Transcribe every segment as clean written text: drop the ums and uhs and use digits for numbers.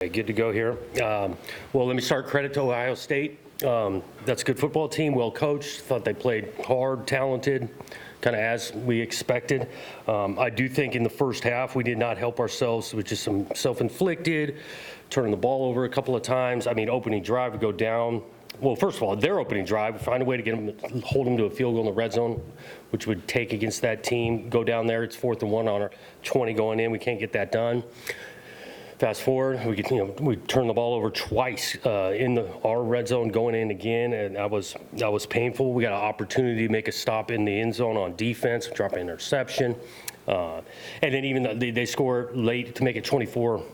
Good to go here. Well, let me start. Credit to Ohio State. That's a good football team, well coached. Thought they played hard, talented, kind of as we expected. I do think in the first half we did not help ourselves with just some self-inflicted, turning the ball over a couple of times. I mean, opening drive would go down. Well, first of all, their opening drive, find a way to get them, hold them to a field goal in the red zone, which would take against that team. Go down there, it's 4th and 1 on our 20 going in. We can't get that done. Fast forward, we turned the ball over twice in our red zone going in again, and that was painful. We got an opportunity to make a stop in the end zone on defense, drop an interception, and then even they score late to make it 24-7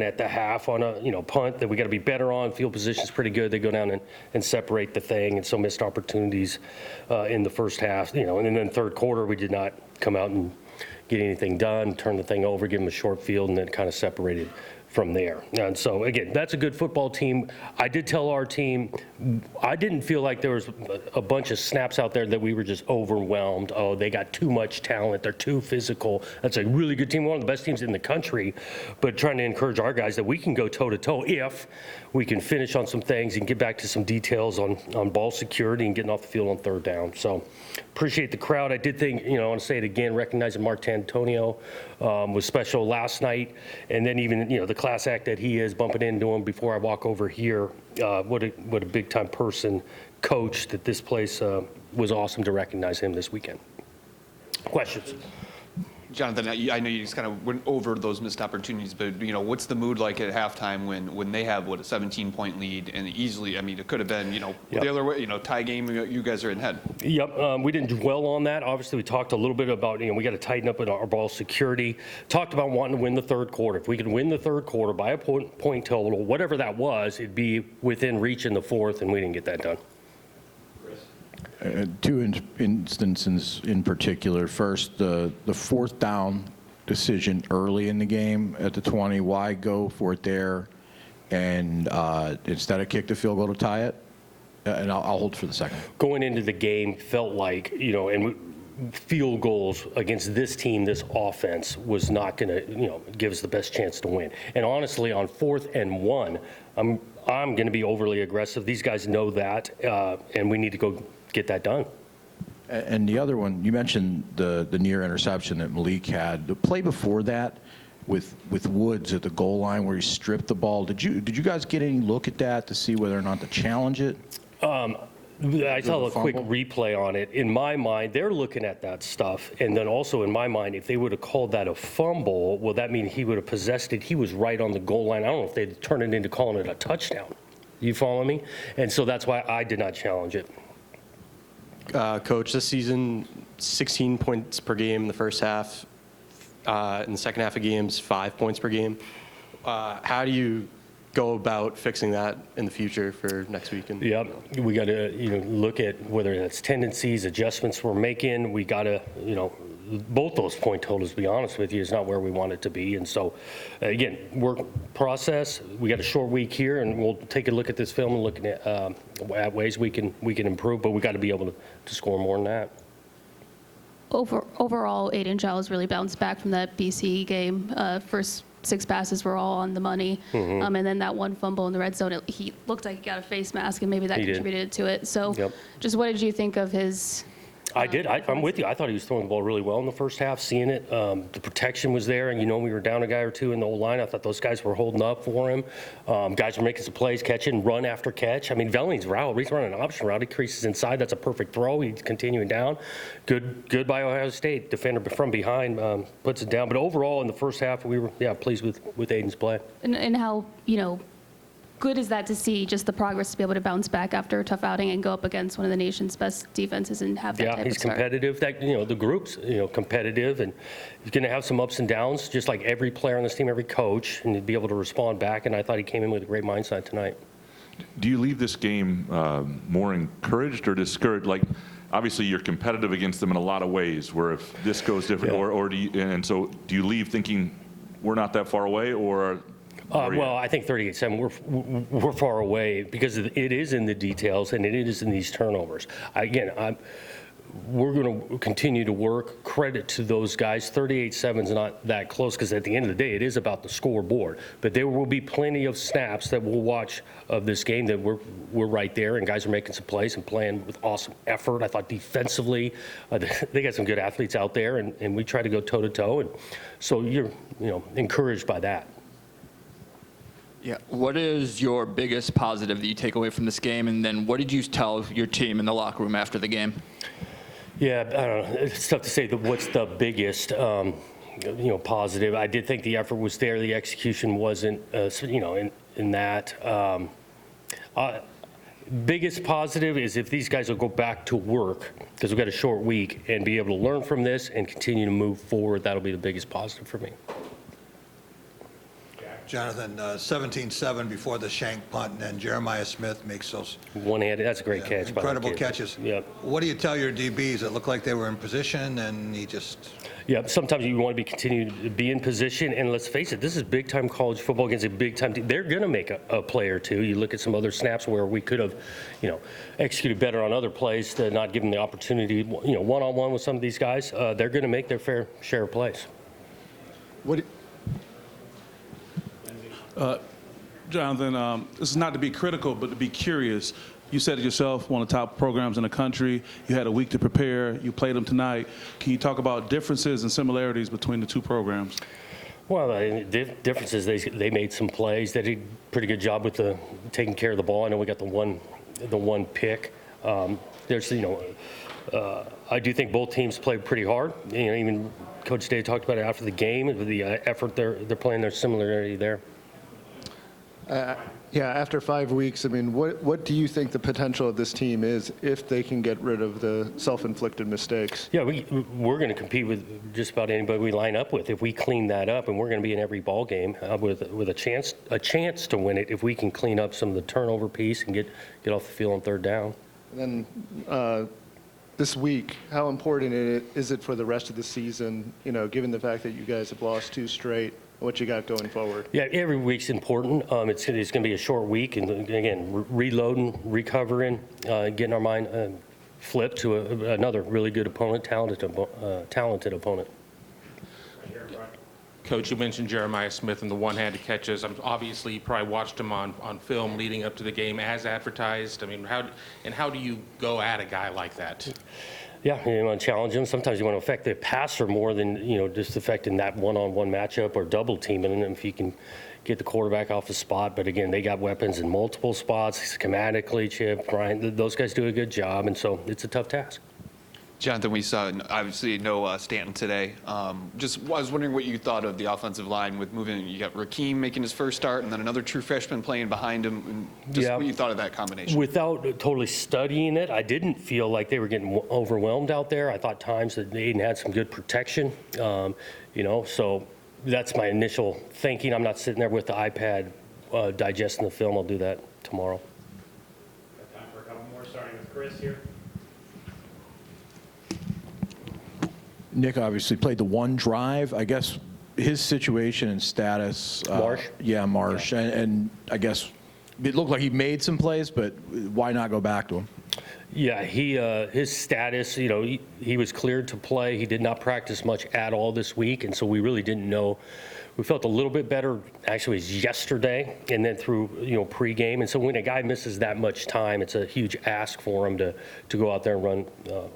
at the half on a punt that we got to be better on. Field position's pretty good. They go down and separate the thing, and so missed opportunities in the first half. And then third quarter we did not come out and get anything done, turn the thing over, give them a short field, and then kind of separated from there. And so, again, that's a good football team. I did tell our team, I didn't feel like there was a bunch of snaps out there that we were just overwhelmed. Oh, they got too much talent. They're too physical. That's a really good team, one of the best teams in the country, but trying to encourage our guys that we can go toe-to-toe if we can finish on some things and get back to some details on ball security and getting off the field on third down. So appreciate the crowd. I did think, I want to say it again, recognizing Mark Tantonio was special last night. And then even, the class act that he is, bumping into him before I walk over here. What a big-time person, coach, that this place was awesome to recognize him this weekend. Questions? Jonathan, I know you just kind of went over those missed opportunities, but what's the mood like at halftime when they have a 17-point lead and easily? I mean, it could have been the other way. Tie game. You guys are in head. Yep. We didn't dwell on that. Obviously, we talked a little bit about we got to tighten up in our ball security. Talked about wanting to win the third quarter. If we could win the third quarter by a point total, whatever that was, it'd be within reach in the fourth, and we didn't get that done. Two instances in particular. First, the fourth down decision early in the game at the 20. Why go for it there, and instead of kick the field goal to tie it? And I'll hold for the second. Going into the game, felt like field goals against this team, this offense was not going to give us the best chance to win. And honestly, on 4th and 1, I'm going to be overly aggressive. These guys know that, and we need to go get that done. And the other one, you mentioned the near interception that Malik had. The play before that with Woods at the goal line where he stripped the ball. Did you guys get any look at that to see whether or not to challenge it? I saw a quick replay on it. In my mind, they're looking at that stuff. And then also in my mind, if they would have called that a fumble, well, that means he would have possessed it. He was right on the goal line. I don't know if they'd turn it into calling it a touchdown. You follow me? And so that's why I did not challenge it. Coach, this season, 16 points per game in the first half. In the second half of games, 5 points per game. How do you go about fixing that in the future for next week? Yep. We got to look at whether that's tendencies, adjustments we're making. We got to both those point totals, to be honest with you, is not where we want it to be. And so, again, work process. We got a short week here, and we'll take a look at this film and look at ways we can improve. But we got to be able to score more than that. Overall, Aiden Giles really bounced back from that BC game. First 6 passes were all on the money. And then that one fumble in the red zone, he looked like he got a face mask, and maybe that contributed to it. So just what did you think of his... I did. I'm with you. I thought he was throwing the ball really well in the first half, seeing it. The protection was there, and we were down a guy or two in the old line. I thought those guys were holding up for him. Guys were making some plays, catching, run after catch. I mean, Velling's route, he's running an option route. He creases inside. That's a perfect throw. He's continuing down. Good by Ohio State. Defender from behind puts it down. But overall, in the first half, we were, pleased with Aiden's play. And how, good is that to see just the progress to be able to bounce back after a tough outing and go up against one of the nation's best defenses and have that type of start? He's competitive. The group's competitive, and he's going to have some ups and downs, just like every player on this team, every coach, and he'd be able to respond back. And I thought he came in with a great mindset tonight. Do you leave this game more encouraged or discouraged? Like, obviously, you're competitive against them in a lot of ways. Where if this goes different, or do you? And so, do you leave thinking we're not that far away, or? Well, I think 38-7, we're far away because it is in the details and it is in these turnovers. Again, we're going to continue to work. Credit to those guys. 38-7 is not that close because at the end of the day, it is about the scoreboard. But there will be plenty of snaps that we'll watch of this game that we're right there, and guys are making some plays and playing with awesome effort. I thought defensively, they got some good athletes out there, and we try to go toe-to-toe. And so you're encouraged by that. Yeah. What is your biggest positive that you take away from this game? And then what did you tell your team in the locker room after the game? Yeah, I don't know. It's tough to say what's the biggest, positive. I did think the effort was there. The execution wasn't, in that. Biggest positive is if these guys will go back to work, because we've got a short week, and be able to learn from this and continue to move forward. That'll be the biggest positive for me. Jonathan, 17-7 before the shank punt, and then Jeremiah Smith makes those One-handed, that's a great catch. by the incredible kid. catches. Yep. What do you tell your DBs? It looked like they were in position, and he just... Yeah, sometimes you want to continue to be in position, and let's face it, this is big-time college football against a big-time team. They're going to make a play or two. You look at some other snaps where we could have, executed better on other plays to not give them the opportunity, one-on-one with some of these guys. They're going to make their fair share of plays. Jonathan, this is not to be critical, but to be curious. You said it yourself, one of the top programs in the country. You had a week to prepare. You played them tonight. Can you talk about differences and similarities between the two programs? Well, the difference is they made some plays. They did a pretty good job with taking care of the ball. I know we got the one pick. There's, I do think both teams played pretty hard. Even Coach Day talked about it after the game. The effort they're playing, there's similarity there. Yeah, after 5 weeks, I mean, what do you think the potential of this team is if they can get rid of the self-inflicted mistakes? Yeah, we're going to compete with just about anybody we line up with if we clean that up, and we're going to be in every ball game with a chance to win it if we can clean up some of the turnover piece and get off the field on third down. And then this week, how important is it for the rest of the season, given the fact that you guys have lost 2 straight? What you got going forward? Yeah, every week's important. It's going to be a short week, and again, reloading, recovering, getting our mind flipped to another really good opponent, talented opponent. Coach, you mentioned Jeremiah Smith and the one-handed catches. Obviously, you probably watched him on film leading up to the game as advertised. I mean, how do you go at a guy like that? Yeah, you want to challenge him. Sometimes you want to affect the passer more than, just affecting that one-on-one matchup or double teaming. And if you can get the quarterback off the spot. But again, they got weapons in multiple spots, schematically, Chip, Brian. Those guys do a good job. And so it's a tough task. Jonathan, we saw obviously no Stanton today. I was wondering what you thought of the offensive line with moving. You got Rakeem making his first start, and then another true freshman playing behind him. And just what you thought of that combination. Without totally studying it, I didn't feel like they were getting overwhelmed out there. I thought times that Aiden had some good protection. So that's my initial thinking. I'm not sitting there with the iPad digesting the film. I'll do that tomorrow. Got time for a couple more, starting with Chris here. Nick obviously played the one drive. I guess his situation and status. Marsh? Yeah, Marsh. And I guess it looked like he made some plays, but why not go back to him? Yeah, his status, he was cleared to play. He did not practice much at all this week, and so we really didn't know. We felt a little bit better, actually, it was yesterday, and then through, pregame. And so when a guy misses that much time, it's a huge ask for him to go out there and run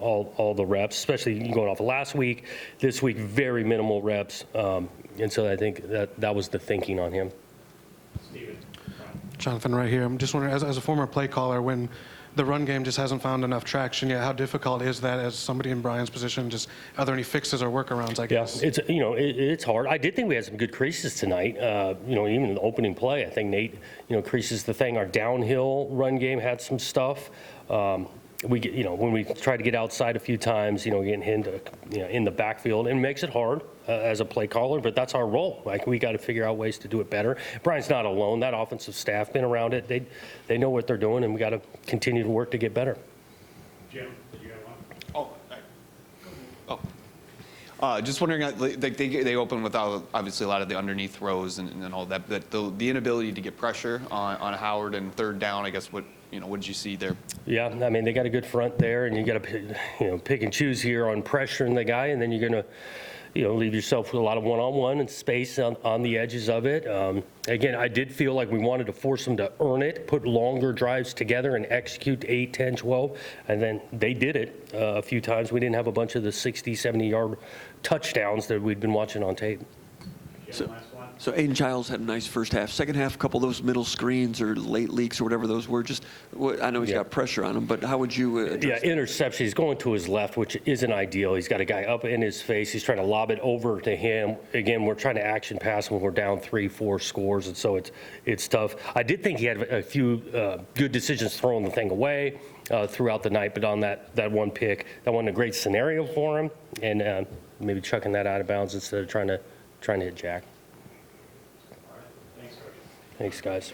all the reps, especially going off of last week. This week, very minimal reps. And so I think that was the thinking on him. Steven. Jonathan, right here. I'm just wondering, as a former play caller, when the run game just hasn't found enough traction yet, how difficult is that as somebody in Brian's position? Just are there any fixes or workarounds, I guess? Yeah, it's hard. I did think we had some good creases tonight. Even in the opening play, I think Nate, creases the thing. Our downhill run game had some stuff. We get, when we try to get outside a few times, getting into, in the backfield, and it makes it hard as a play caller, but that's our role. Like, we got to figure out ways to do it better. Brian's not alone. That offensive staff been around it. They know what they're doing, and we got to continue to work to get better. Jim, did you have one? Just wondering, they open without obviously a lot of the underneath throws and all that, but the inability to get pressure on Howard and third down, I guess, what what did you see there? Yeah, I mean, they got a good front there, and you got to, pick and choose here on pressuring the guy, and then you're going to, leave yourself with a lot of one-on-one and space on the edges of it. Again, I did feel like we wanted to force them to earn it, put longer drives together and execute 8, 10, 12, and then they did it a few times. We didn't have a bunch of the 60, 70-yard touchdowns that we'd been watching on tape. So Aiden Childs had a nice first half. Second half, a couple of those middle screens or late leaks or whatever those were. I know he's got pressure on him, but how would you address interception. He's going to his left, which isn't ideal. He's got a guy up in his face. He's trying to lob it over to him. Again, we're trying to action pass when we're down 3, 4 scores, and so it's tough. I did think he had a few good decisions throwing the thing away throughout the night, but on that one pick, that wasn't a great scenario for him, and maybe chucking that out of bounds instead of trying to hit Jack. Thanks, Coach. Thanks, guys.